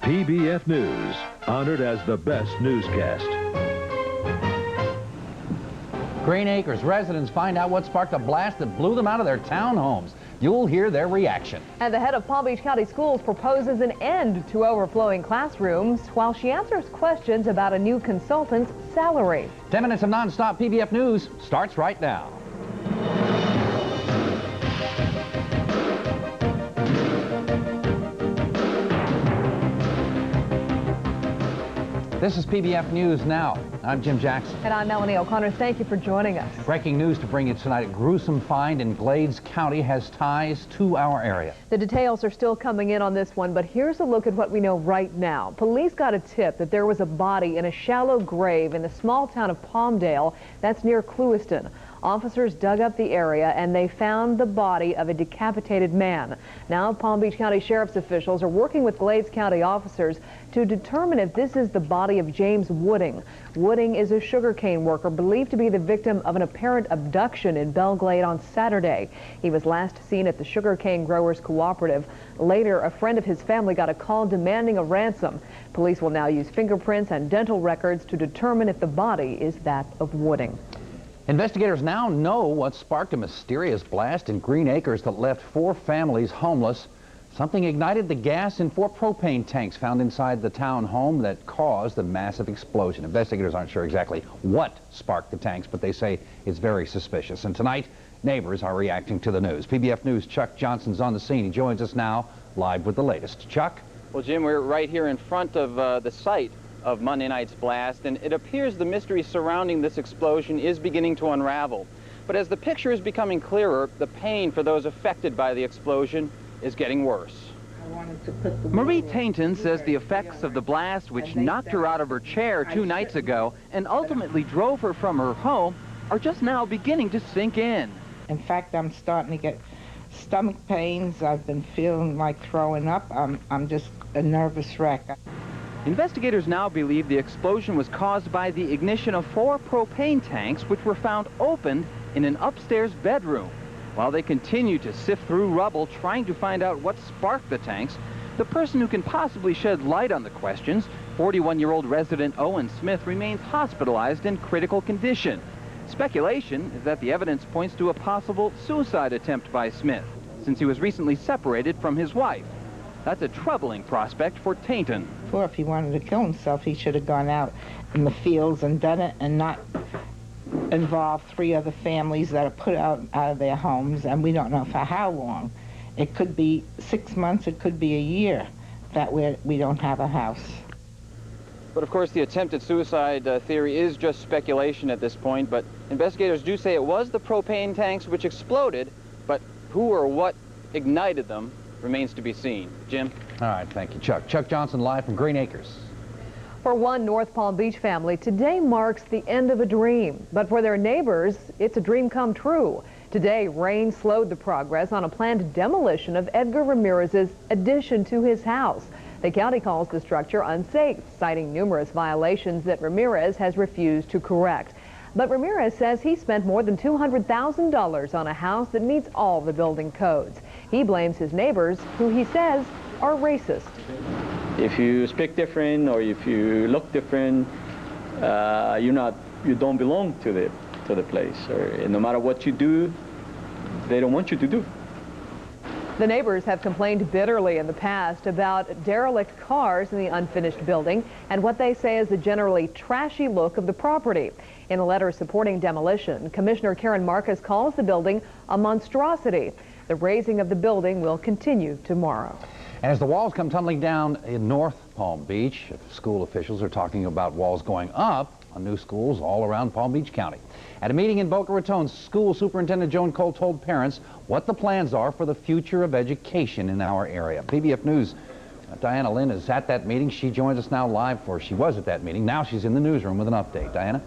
WPBF News, honored as the best newscast. Green Acres residents find out what sparked a blast that blew them out of their townhomes. You'll hear their reaction. And the head of Palm Beach County Schools proposes an end to overflowing classrooms while she answers questions about a new consultant's salary. 10 minutes of non-stop PBF News starts right now. This is PBF News Now. I'm Jim Jackson. And I'm Melanie O'Connor. Thank you for joining us. Breaking news to bring you tonight. A gruesome find in Glades County has ties to our area. The details are still coming in on this one, but here's a look at what we know right now. Police got a tip that there was a body in a shallow grave in the small town of Palmdale. That's near Clewiston. Officers dug up the area and they found the body of a decapitated man. Now Palm Beach County Sheriff's officials are working with Glades County officers to determine if this is the body of James Wooding. Wooding is a sugarcane worker believed to be the victim of an apparent abduction in Belglade on Saturday. He was last seen at the Sugarcane Growers Cooperative. Later, a friend of his family got a call demanding a ransom. Police will now use fingerprints and dental records to determine if the body is that of Wooding. Investigators now know what sparked a mysterious blast in Green Acres that left 4 families homeless. Something ignited the gas in 4 propane tanks found inside the town home that caused the massive explosion. Investigators aren't sure exactly what sparked the tanks, but they say it's very suspicious. And tonight, neighbors are reacting to the news. PBF News' Chuck Johnson's on the scene. He joins us now live with the latest. Chuck? Well, Jim, we're right here in front of the site of Monday night's blast, and it appears the mystery surrounding this explosion is beginning to unravel. But as the picture is becoming clearer, the pain for those affected by the explosion is getting worse. Marie Tainton says the effects of the blast, which knocked her out of her chair 2 nights ago and ultimately drove her from her home, are just now beginning to sink in. In fact, I'm starting to get stomach pains. I've been feeling like throwing up. I'm just a nervous wreck. Investigators now believe the explosion was caused by the ignition of 4 propane tanks which were found opened in an upstairs bedroom. While they continue to sift through rubble trying to find out what sparked the tanks, the person who can possibly shed light on the questions, 41-year-old resident Owen Smith, remains hospitalized in critical condition. Speculation is that the evidence points to a possible suicide attempt by Smith, since he was recently separated from his wife. That's a troubling prospect for Tainton. Or if he wanted to kill himself, he should have gone out in the fields and done it and not involve 3 other families that are put out of their homes, and we don't know for how long. It could be 6 months, it could be a year that we don't have a house. But of course, the attempted suicide theory is just speculation at this point, but investigators do say it was the propane tanks which exploded, but who or what ignited them remains to be seen. Jim? All right, thank you, Chuck. Chuck Johnson live from Green Acres. For one North Palm Beach family, today marks the end of a dream. But for their neighbors, it's a dream come true. Today, rain slowed the progress on a planned demolition of Edgar Ramirez's addition to his house. The county calls the structure unsafe, citing numerous violations that Ramirez has refused to correct. But Ramirez says he spent more than $200,000 on a house that meets all the building codes. He blames his neighbors, who he says are racist. If you speak different or if you look different, you don't belong to the place. Or no matter what you do, they don't want you to do. The neighbors have complained bitterly in the past about derelict cars in the unfinished building and what they say is the generally trashy look of the property. In a letter supporting demolition, Commissioner Karen Marcus calls the building a monstrosity. The raising of the building will continue tomorrow. And as the walls come tumbling down in North Palm Beach, school officials are talking about walls going up on new schools all around Palm Beach County. At a meeting in Boca Raton, School Superintendent Joan Cole told parents what the plans are for the future of education in our area. PBF News' Diana Lynn is at that meeting. She joins us now live, she was at that meeting. Now she's in the newsroom with an update. Diana?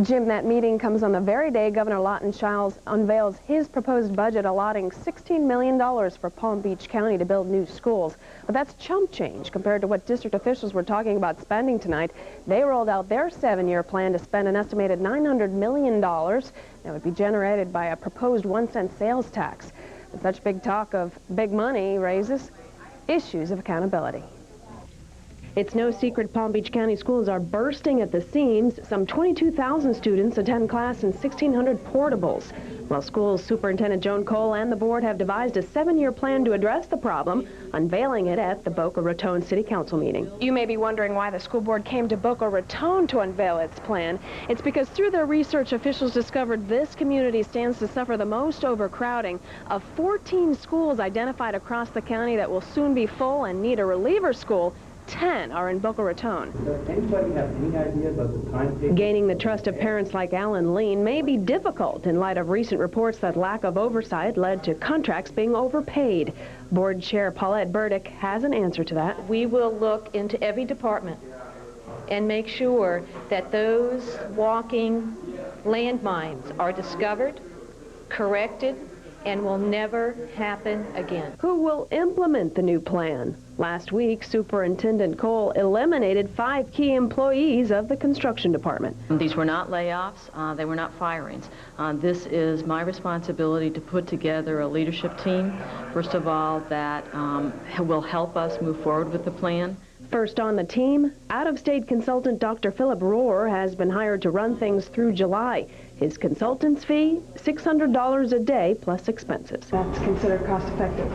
Jim, that meeting comes on the very day Governor Lawton Chiles unveils his proposed budget allotting $16 million for Palm Beach County to build new schools. But that's chump change compared to what district officials were talking about spending tonight. They rolled out their 7-year plan to spend an estimated $900 million that would be generated by a proposed 1-cent sales tax. But such big talk of big money raises issues of accountability. It's no secret Palm Beach County schools are bursting at the seams. Some 22,000 students attend class in 1,600 portables. Well, school superintendent Joan Cole and the board have devised a 7-year plan to address the problem, unveiling it at the Boca Raton City Council meeting. You may be wondering why the school board came to Boca Raton to unveil its plan. It's because through their research, officials discovered this community stands to suffer the most overcrowding. Of 14 schools identified across the county that will soon be full and need a reliever school, 10 are in Boca Raton. Does anybody have any idea about the timetable? Gaining the trust of parents like Alan Lean may be difficult in light of recent reports that lack of oversight led to contracts being overpaid. Board Chair Paulette Burdick has an answer to that. We will look into every department and make sure that those walking landmines are discovered, corrected, and will never happen again. Who will implement the new plan? Last week, Superintendent Cole eliminated 5 key employees of the construction department. These were not layoffs. They were not firings. This is my responsibility to put together a leadership team, first of all, that will help us move forward with the plan. First on the team, out-of-state consultant Dr. Philip Rohr has been hired to run things through July. His consultant's fee, $600 a day plus expenses. That's considered cost-effective.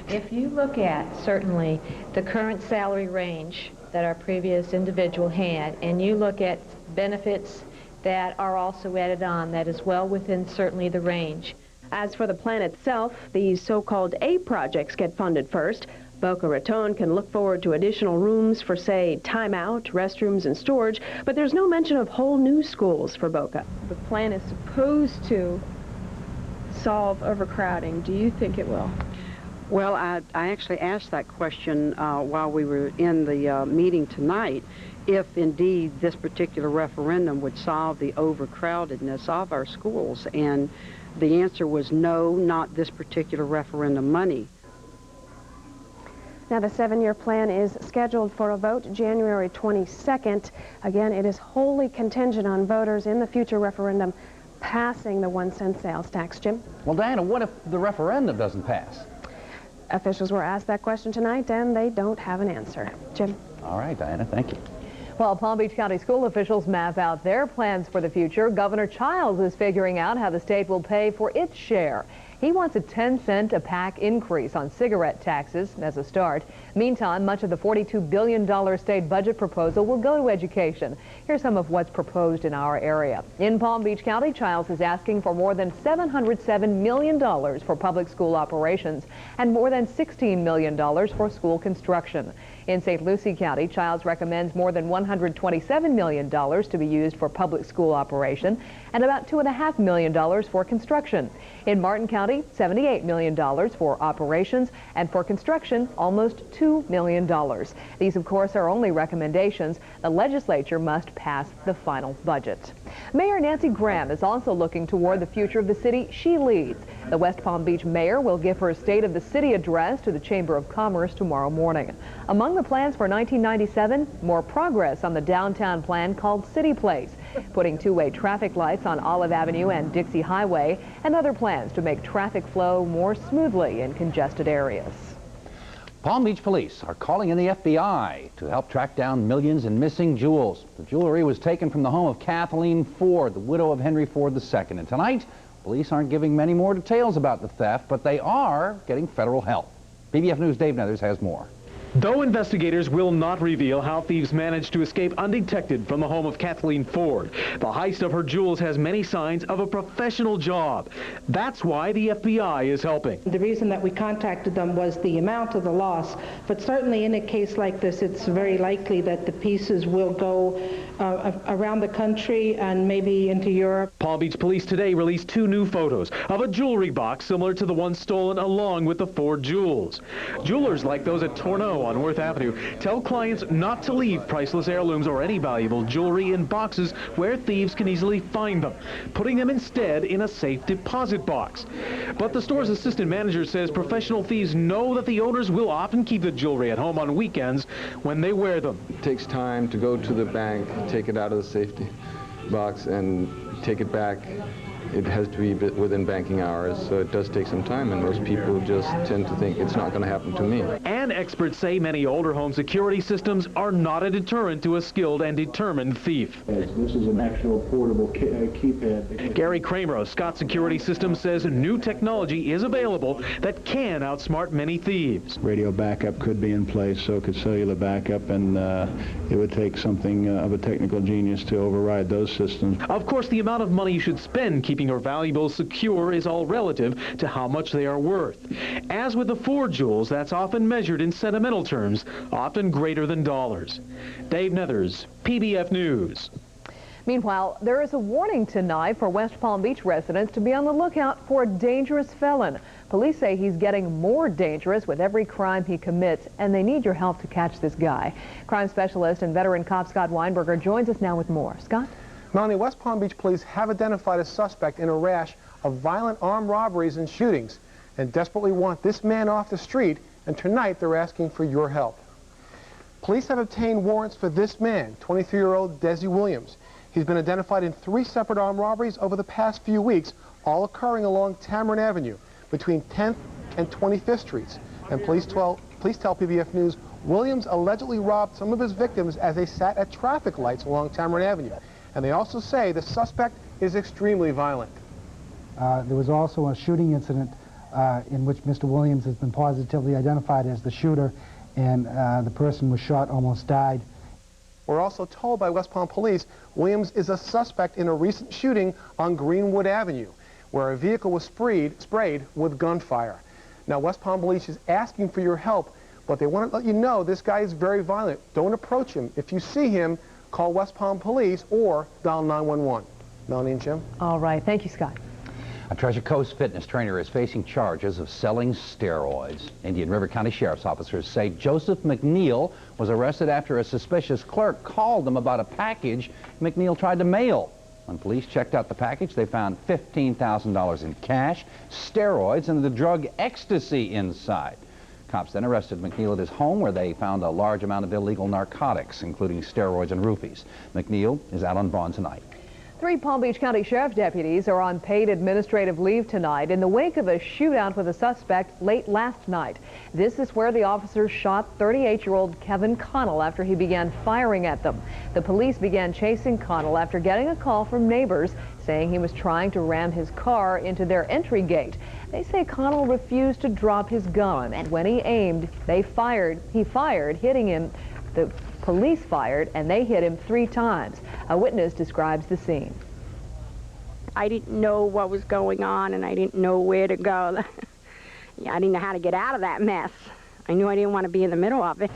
If you look at, certainly, the current salary range that our previous individual had, and you look at benefits that are also added on, that is well within certainly the range. As for the plan itself, these so-called A projects get funded first. Boca Raton can look forward to additional rooms for, say, timeout, restrooms, and storage, but there's no mention of whole new schools for Boca. The plan is supposed to solve overcrowding. Do you think it will? Well, I actually asked that question while we were in the meeting tonight, if indeed this particular referendum would solve the overcrowdedness of our schools, and the answer was no, not this particular referendum money. Now, the 7-year plan is scheduled for a vote January 22nd. Again, it is wholly contingent on voters in the future referendum passing the 1-cent sales tax. Jim? Well, Diana, what if the referendum doesn't pass? Officials were asked that question tonight, and they don't have an answer. Jim? All right, Diana, thank you. While Palm Beach County school officials map out their plans for the future, Governor Childs is figuring out how the state will pay for its share. He wants a 10-cent a pack increase on cigarette taxes as a start. Meantime, much of the $42 billion state budget proposal will go to education. Here's some of what's proposed in our area. In Palm Beach County, Childs is asking for more than $707 million for public school operations and more than $16 million for school construction. In St. Lucie County, Childs recommends more than $127 million to be used for public school operation and about $2.5 million for construction. In Martin County, $78 million for operations, and for construction, almost $2 million. These, of course, are only recommendations. The legislature must pass the final budget. Mayor Nancy Graham is also looking toward the future of the city she leads. The West Palm Beach mayor will give her State of the City address to the Chamber of Commerce tomorrow morning. Among the plans for 1997, more progress on the downtown plan called City Place, putting two-way traffic lights on Olive Avenue and Dixie Highway, and other plans to make traffic flow more smoothly in congested areas. Palm Beach police are calling in the FBI to help track down millions in missing jewels. The jewelry was taken from the home of Kathleen Ford, the widow of Henry Ford II. And tonight, police aren't giving many more details about the theft, but they are getting federal help. PBF News' Dave Nethers has more. Though investigators will not reveal how thieves managed to escape undetected from the home of Kathleen Ford, the heist of her jewels has many signs of a professional job. That's why the FBI is helping. The reason that we contacted them was the amount of the loss, but certainly in a case like this, it's very likely that the pieces will go around the country and maybe into Europe. Palm Beach police today released 2 new photos of a jewelry box similar to the one stolen along with the Ford jewels. Jewelers like those at Tourneau on Worth Avenue tell clients not to leave priceless heirlooms or any valuable jewelry in boxes where thieves can easily find them, putting them instead in a safe deposit box. But the store's assistant manager says professional thieves know that the owners will often keep the jewelry at home on weekends when they wear them. It takes time to go to the bank, take it out of the safety box and take it back. It has to be within banking hours, so it does take some time, and most people just tend to think it's not going to happen to me. And And experts say many older home security systems are not a deterrent to a skilled and determined thief. This is an actual portable keypad. Gary Kramer of Scott Security Systems says new technology is available that can outsmart many thieves. Radio backup could be in place, so could cellular backup, and it would take something of a technical genius to override those systems. Of course, the amount of money you should spend keeping your valuables secure is all relative to how much they are worth. As with the 4 jewels, that's often measured in sentimental terms, often greater than dollars. Dave Nethers, PBF News. Meanwhile, there is a warning tonight for West Palm Beach residents to be on the lookout for a dangerous felon. Police say he's getting more dangerous with every crime he commits, and they need your help to catch this guy. Crime specialist and veteran cop Scott Weinberger joins us now with more. Scott? Melanie, West Palm Beach police have identified a suspect in a rash of violent armed robberies and shootings and desperately want this man off the street, and tonight they're asking for your help. Police have obtained warrants for this man, 23-year-old Desi Williams. He's been identified in 3 separate armed robberies over the past few weeks, all occurring along Tamarind Avenue between 10th and 25th Streets. And police tell PBF News Williams allegedly robbed some of his victims as they sat at traffic lights along Tamarind Avenue. And they also say the suspect is extremely violent. There was also a shooting incident in which Mr. Williams has been positively identified as the shooter, and the person was shot, almost died. We're also told by West Palm Police Williams is a suspect in a recent shooting on Greenwood Avenue, where a vehicle was sprayed with gunfire. Now, West Palm Police is asking for your help, but they want to let you know this guy is very violent. Don't approach him. If you see him, call West Palm Police or dial 911. Melanie and Jim? All right. Thank you, Scott. A Treasure Coast fitness trainer is facing charges of selling steroids. Indian River County Sheriff's officers say Joseph McNeil was arrested after a suspicious clerk called them about a package McNeil tried to mail. When police checked out the package, they found $15,000 in cash, steroids, and the drug ecstasy inside. Cops then arrested McNeil at his home, where they found a large amount of illegal narcotics, including steroids and roofies. McNeil is out on bond tonight. 3 Palm Beach County Sheriff's deputies are on paid administrative leave tonight in the wake of a shootout with a suspect late last night. This is where the officers shot 38-year-old Kevin Connell after he began firing at them. The police began chasing Connell after getting a call from neighbors saying he was trying to ram his car into their entry gate. They say Connell refused to drop his gun, and when he aimed, he fired, hitting him. The police fired, and they hit him 3 times. A witness describes the scene. I didn't know what was going on, and I didn't know where to go. I didn't know how to get out of that mess. I knew I didn't want to be in the middle of it.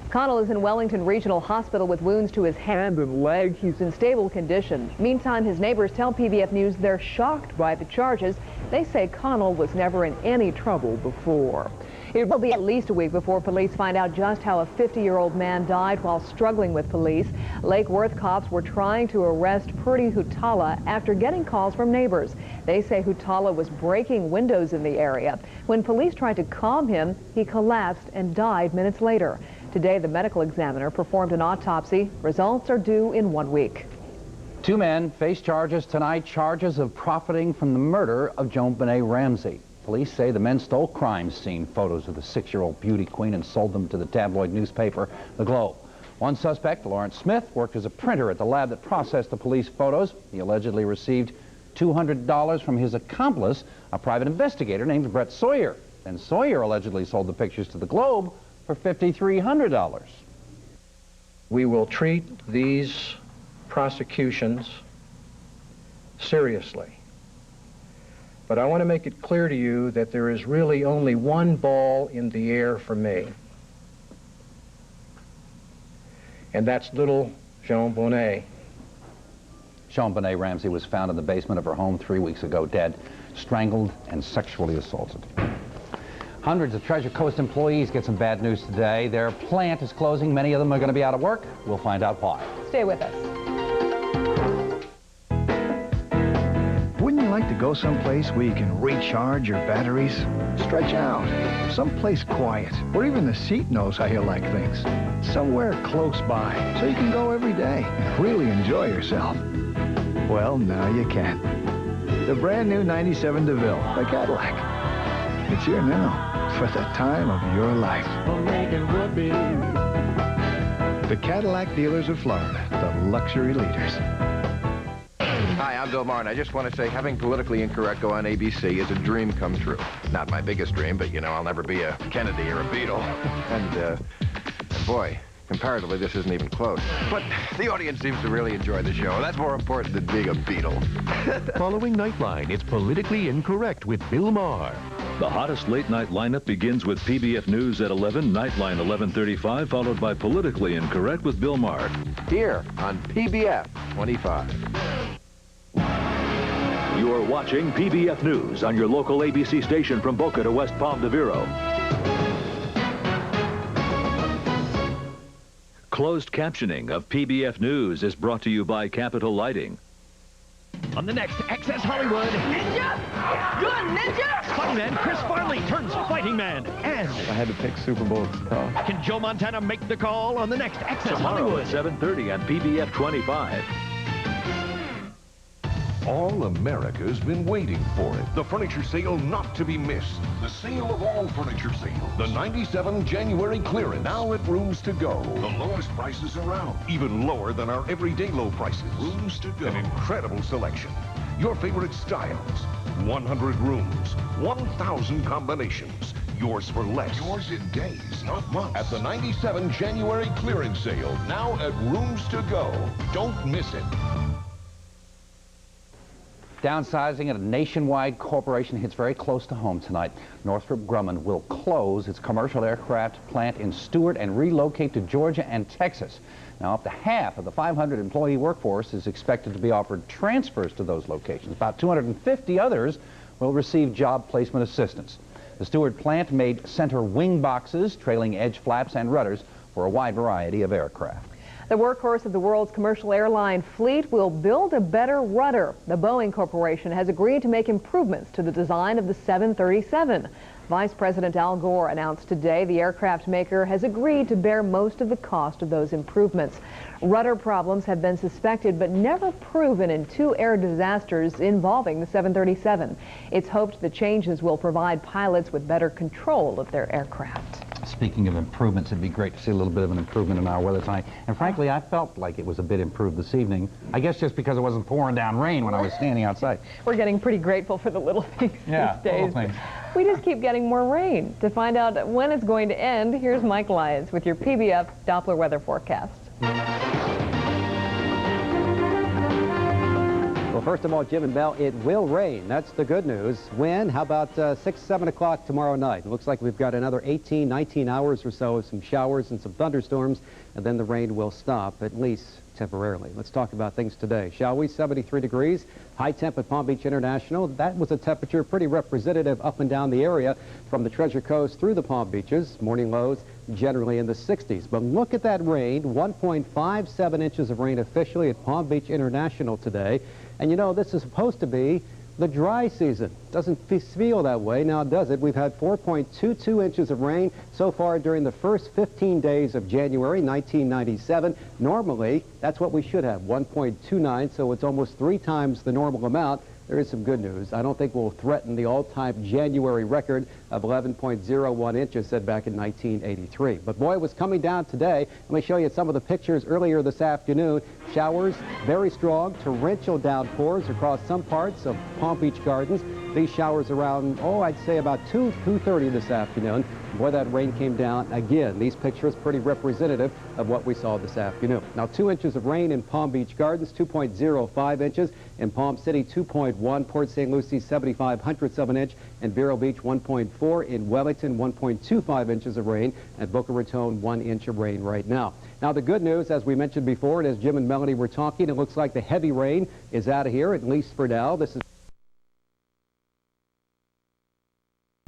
Connell is in Wellington Regional Hospital with wounds to his hand and leg. He's in stable condition. Meantime, his neighbors tell PBF News they're shocked by the charges. They say Connell was never in any trouble before. It will be at least a week before police find out just how a 50-year-old man died while struggling with police. Lake Worth cops were trying to arrest Purdy Hutala after getting calls from neighbors. They say Hutala was breaking windows in the area. When police tried to calm him, he collapsed and died minutes later. Today, the medical examiner performed an autopsy. Results are due in 1 week. 2 men face charges tonight, charges of profiting from the murder of Joan Benet Ramsey. Police say the men stole crime scene photos of the 6-year-old beauty queen and sold them to the tabloid newspaper, The Globe. One suspect, Lawrence Smith, worked as a printer at the lab that processed the police photos. He allegedly received $200 from his accomplice, a private investigator named Brett Sawyer. Then Sawyer allegedly sold the pictures to The Globe for $5,300. We will treat these prosecutions seriously. But I want to make it clear to you that there is really only one ball in the air for me. And that's little Joan Benet. Joan Benet Ramsey was found in the basement of her home 3 weeks ago, dead, strangled and sexually assaulted. Hundreds of Treasure Coast employees get some bad news today. Their plant is closing. Many of them are going to be out of work. We'll find out why. Stay with us. Wouldn't you like to go someplace where you can recharge your batteries? Stretch out. Someplace quiet, where even the seat knows how you like things. Somewhere close by, so you can go every day and really enjoy yourself. Well, now you can. The brand new 97 DeVille by Cadillac. It's here now. for the time of your life. The Cadillac dealers of Florida, the luxury leaders. Hi, I'm Bill Martin. I just want to say having Politically Incorrect go on ABC is a dream come true. Not my biggest dream, but, you know, I'll never be a Kennedy or a Beatle. And boy, comparatively, this isn't even close. But the audience seems to really enjoy the show. That's more important than being a Beatle. Following Nightline, it's Politically Incorrect with Bill Maher. The hottest late-night lineup begins with PBF News at 11, Nightline 11:35, followed by Politically Incorrect with Bill Maher. Here on PBF 25. You're watching PBF News on your local ABC station from Boca to West Palm de Vero. Closed captioning of PBF News is brought to you by Capital Lighting. On the next Access Hollywood. Ninja! Good Ninja! Funny Chris Farley turns Fighting Man. And I had to pick Super Bowl call. Can Joe Montana make the call on the next Access Tomorrow Hollywood? at 7:30 on PBF 25. All America's been waiting for it. The furniture sale not to be missed. The sale of all furniture sales. The 97 January clearance. Now at Rooms to Go. The lowest prices around. Even lower than our everyday low prices. Rooms to Go. An incredible selection. Your favorite styles. 100 rooms. 1,000 combinations. Yours for less. Yours in days, not months. At the 97 January clearance sale. Now at Rooms to Go. Don't miss it. Downsizing at a nationwide corporation hits very close to home tonight. Northrop Grumman will close its commercial aircraft plant in Stewart and relocate to Georgia and Texas. Now, up to half of the 500-employee workforce is expected to be offered transfers to those locations. About 250 others will receive job placement assistance. The Stewart plant made center wing boxes, trailing edge flaps, and rudders for a wide variety of aircraft. The workhorse of the world's commercial airline fleet will build a better rudder. The Boeing Corporation has agreed to make improvements to the design of the 737. Vice President Al Gore announced today the aircraft maker has agreed to bear most of the cost of those improvements. Rudder problems have been suspected but never proven in 2 air disasters involving the 737. It's hoped the changes will provide pilots with better control of their aircraft. Speaking of improvements, it'd be great to see a little bit of an improvement in our weather tonight. And frankly, I felt like it was a bit improved this evening. I guess just because it wasn't pouring down rain when I was standing outside. We're getting pretty grateful for the little things these days. Little things. We just keep getting more rain. To find out when it's going to end, here's Mike Lyons with your PBF Doppler weather forecast. Well, first of all, Jim and Bell, it will rain. That's the good news. When? How about 6, 7 o'clock tomorrow night? It looks like we've got another 18, 19 hours or so of some showers and some thunderstorms, and then the rain will stop, at least temporarily. Let's talk about things today, shall we? 73 degrees, high temp at Palm Beach International. That was a temperature pretty representative up and down the area from the Treasure Coast through the Palm Beaches. Morning lows generally in the 60s. But look at that rain, 1.57 inches of rain officially at Palm Beach International today. And you know, this is supposed to be the dry season. Doesn't feel that way now, does it? We've had 4.22 inches of rain so far during the first 15 days of January 1997. Normally, that's what we should have, 1.29, so it's almost 3 times the normal amount. There is some good news. I don't think we'll threaten the all-time January record of 11.01 inches set back in 1983. But boy, it was coming down today. Let me show you some of the pictures earlier this afternoon. Showers, very strong, torrential downpours across some parts of Palm Beach Gardens. These showers around, I'd say about 2:30 this afternoon. Boy, that rain came down again. These pictures pretty representative of what we saw this afternoon. Now, 2 inches of rain in Palm Beach Gardens, 2.05 inches. In Palm City, 2.1. Port St. Lucie, 0.75 of an inch. And Vero Beach, 1.4. In Wellington, 1.25 inches of rain. At Boca Raton, 1 inch of rain right now. Now, the good news, as we mentioned before, and as Jim and Melanie were talking, it looks like the heavy rain is out of here, at least for now. This is